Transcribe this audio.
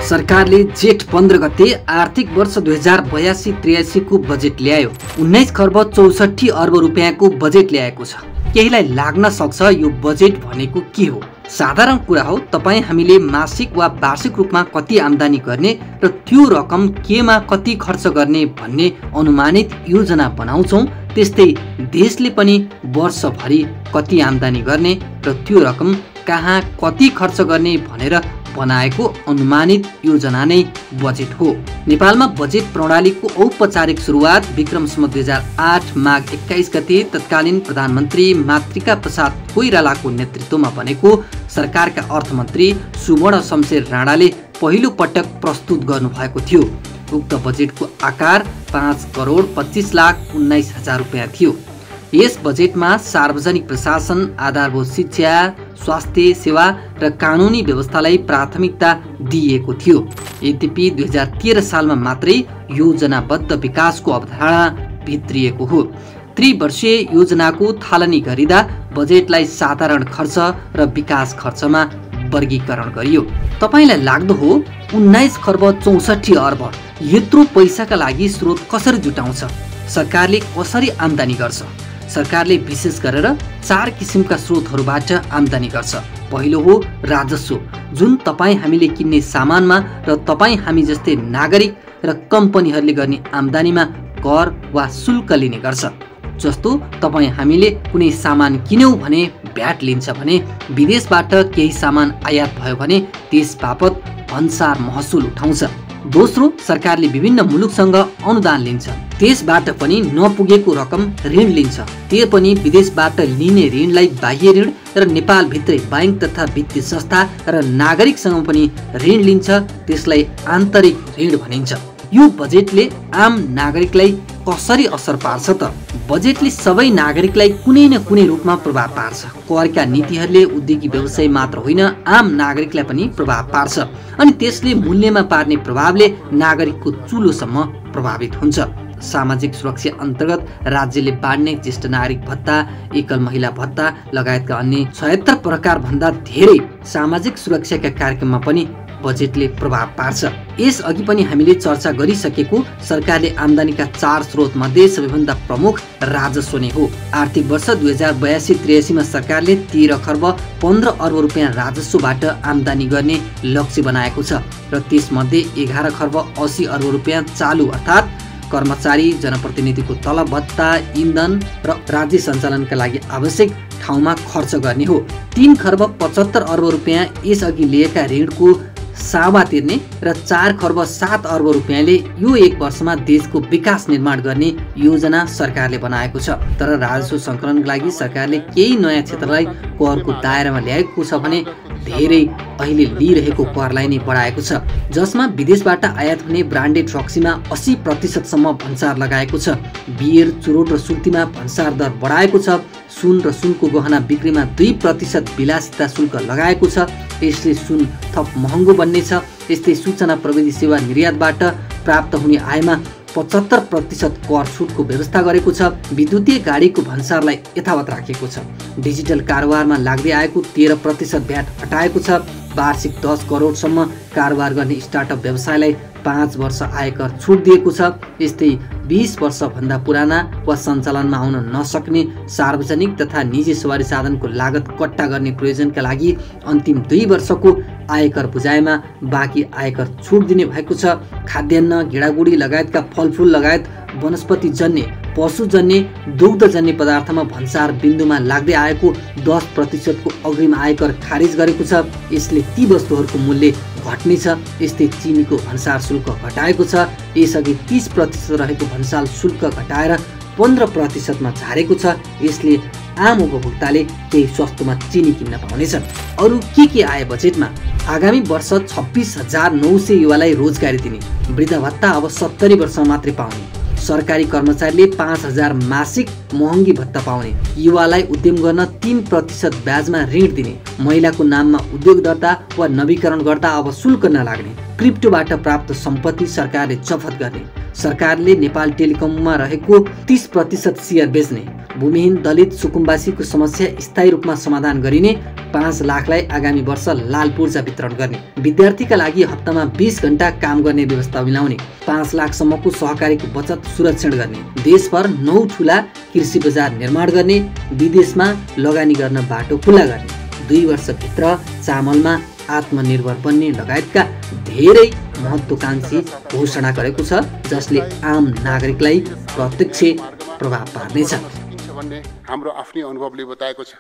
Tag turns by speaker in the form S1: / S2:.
S1: सरकारले जेठ 15 गते आर्थिक वर्ष 2082-83 को बजेट ल्यायो। 19 खर्ब 64 अर्ब रुपियाँको बजेट ल्याएको छ। केहीलाई लाग्न सक्छ यो बजेट भनेको के हो? साधारण कुरा हो। तपाईँ हामीले मासिक वा वार्षिक रूपमा कति आम्दानी गर्ने र त्यो रकम केमा कति खर्च गर्ने भन्ने अनुमानित योजना बनाउँछौँ। त्यस्तै देशले पनि वर्षभरि कति आम्दानी गर्ने र त्यो रकम कहाँ कति खर्च गर्ने भनेर बनाएको अनुमानित योजना नै बजेट हो। नेपालमा बजेट प्रणालीको औपचारिक सुरुवात विक्रम सम्वत 2008 माघ 21 गते तत्कालीन प्रधानमन्त्री मातृका प्रसाद कोइरालाको नेतृत्वमा बनेको सरकारका अर्थमन्त्री सुवर्ण शमशेर राणाले पहिलो पटक प्रस्तुत गर्नुभएको थियो। उक्त बजेटको आकार 5,25,19,000 रुपियाँ थियो। यस बजेटमा सार्वजनिक प्रशासन, आधारभूत शिक्षा, स्वास्थ्य सेवा र कानुनी व्यवस्थालाई प्राथमिकता दिइएको थियो। यद्यपि 2013 सालमा मात्रै योजनाबद्ध विकासको अवधारणा भित्रिएको हो। त्रिवर्षीय योजनाको थालनी गरिँदा बजेटलाई साधारण खर्च र विकास खर्चमा वर्गीकरण गरियो। तपाईलाई लाग्दो हो 19 खर्ब 64 अर्ब यत्रो पैसाका लागि स्रोत कसरी जुटाउँछ? सरकारले कसरी आम्दानी गर्छ? सरकारले विशेष गरेर 4 किसिमका स्रोतहरूबाट आम्दानी गर्छ। पहिलो हो राजस्व, जुन तपाईँ हामीले किन्ने सामानमा र तपाईँ हामी जस्तै नागरिक र कम्पनीहरूले गर्ने आम्दानीमा कर वा शुल्क लिने गर्छ। जस्तो तपाईँ हामीले कुनै सामान किन्यौँ भने भ्याट लिन्छ भने, विदेशबाट केही सामान आयात भयो भने त्यस बापत भन्सार महसुल उठाउँछ। दोस्रो, सरकारले विभिन्न मुलुकसँग अनुदान लिन्छ, त्यसबाट पनि नपुगेको रकम ऋण लिन्छ। त्यो पनि विदेशबाट लिने ऋणलाई बाह्य ऋण र नेपालभित्रै बैंक तथा वित्तीय संस्था र नागरिकसँग पनि ऋण लिन्छ, त्यसलाई आन्तरिक ऋण भनिन्छ। यो बजेटले आम नागरिकलाई कसरी असर पार्छ त? बजेटले सबै नागरिकलाई कुनै न कुनै रूपमा प्रभाव पार्छ। करका नीतिहरूले उद्योगी व्यवसाय मात्र होइन, आम नागरिकलाई पनि प्रभाव पार्छ अनि त्यसले मूल्यमा पार्ने प्रभावले नागरिकको चुलोसम्म प्रभावित हुन्छ। सामाजिक सुरक्षा अन्तर्गत राज्यले बाँड्ने ज्येष्ठ नागरिक भत्ता, एकल महिला भत्ता लगायतका अन्य 76 प्रकार भन्दा धेरै सामाजिक सुरक्षाका कार्यक्रममा पनि बजेटले प्रभाव पार्छ। यस अघि पनि हामीले चर्चा गरिसकेको सरकारले आम्दानीका 4 स्रोत मध्ये सबैभन्दा प्रमुख राजस्व नै हो। आर्थिक वर्ष 2082-83 मा सरकारले 13 खर्ब 15 अर्ब रुपियाँ राजस्वबाट आम्दानी गर्ने लक्ष्य बनाएको छ र त्यसमध्ये 11 खर्ब 80 अर्ब रुपियाँ चालु अर्थात् कर्मचारी, जनप्रतिनिधिको तलब भत्ता, इन्धन र राज्य सञ्चालनका लागि आवश्यक ठाउँमा खर्च गर्ने हो। 3 खर्ब 75 अर्ब रुपियाँ यसअघि लिएका ऋणको सावा तिर्ने र 4 खर्ब 7 अर्ब रुपियाँले यो एक वर्षमा देशको विकास निर्माण गर्ने योजना सरकारले बनाएको छ। तर राजस्व सङ्कलनका लागि सरकारले केही नयाँ क्षेत्रलाई करको दायरामा ल्याएको छ भने धेरै अहिले लिइरहेको करलाई नै बढाएको छ, जसमा विदेशबाट आयात हुने ब्रान्डेड रक्सीमा 80% सम्म भन्सार लगाएको छ। बियर, चुरोट र सुर्तीमा भन्सार दर बढाएको छ। सुन र सुनको गहना बिक्रीमा 2% विलासिता शुल्क लगाएको छ। यसले सुन थप महँगो बन्नेछ। यस्तै सूचना प्रविधि सेवा निर्यातबाट प्राप्त हुने आयमा 75% कर छुटको व्यवस्था गरेको छ। विद्युतीय गाडीको भन्सारलाई यथावत राखेको छ। डिजिटल कारोबारमा लाग्दै आएको 13% भ्याट हटाएको छ। वार्षिक 10 करोडसम्म कारोबार गर्ने स्टार्टअप व्यवसायलाई 5 वर्ष आयकर छुट दिएको छ। यस्तै 20 वर्षभन्दा पुराना वा सञ्चालनमा आउन नसक्ने सार्वजनिक तथा निजी सवारी साधनको लागत कट्टा गर्ने प्रयोजनका लागि अन्तिम 2 वर्षको आयकर बुझाइमा बाँकी आयकर छुट दिने भएको छ। खाद्यान्न, गेडागुडी लगायतका फलफुल लगायत वनस्पतिजन्य, पशुजन्य, दुग्धजन्य पदार्थमा भन्सार बिन्दुमा लाग्दै आएको 10% को अग्रिम आयकर खारिज गरेको छ। यसले ती वस्तुहरूको मूल्य घट्नेछ। यस्तै चिनीको भन्सार शुल्क घटाएको छ। यसअघि 30% रहेको भन्सार शुल्क घटाएर 15% मा झारेको छ। यसले आम उपभोक्ताले केही सस्तोमा चिनी किन्न पाउनेछन्। अरू के आयो बजेटमा? आगामी वर्ष 26,900 युवालाई रोजगारी दिने, वृद्ध भत्ता अब 70 वर्ष मात्रै पाउने, सरकारी कर्मचारीले 5,000 मासिक महँगी भत्ता पाउने, युवालाई उद्यम गर्न 3% ब्याजमा ऋण दिने, महिलाको नाममा उद्योग दर्ता वा नवीकरण गर्दा अब शुल्क नलाग्ने, क्रिप्टोबाट प्राप्त सम्पत्ति सरकारले जफत गर्ने, सरकारले नेपाल टेलिकममा रहेको 30% सेयर बेच्ने, भूमिहीन दलित सुकुम्बासीको समस्या स्थायी रूपमा समाधान गरिने, 5 लाखलाई आगामी वर्ष लाल पूर्जा वितरण गर्ने, विद्यार्थीका लागि हप्तामा 20 घण्टा काम गर्ने व्यवस्था मिलाउने, 5 लाखसम्मको सहकारीको बचत सुरक्षण गर्ने, देशभर 9 ठूला कृषि बजार निर्माण गर्ने, विदेशमा लगानी गर्न बाटो खुला गर्ने, 2 वर्षभित्र चामलमा आत्मनिर्भर बन्ने लगायतका धेरै महत्त्वकांक्षी घोषणा गरेको छ, जसले आम नागरिकलाई प्रत्यक्ष प्रभाव पार्नेछ
S2: भन्ने हाम्रो आफ्नै अनुभवले बताएको छ।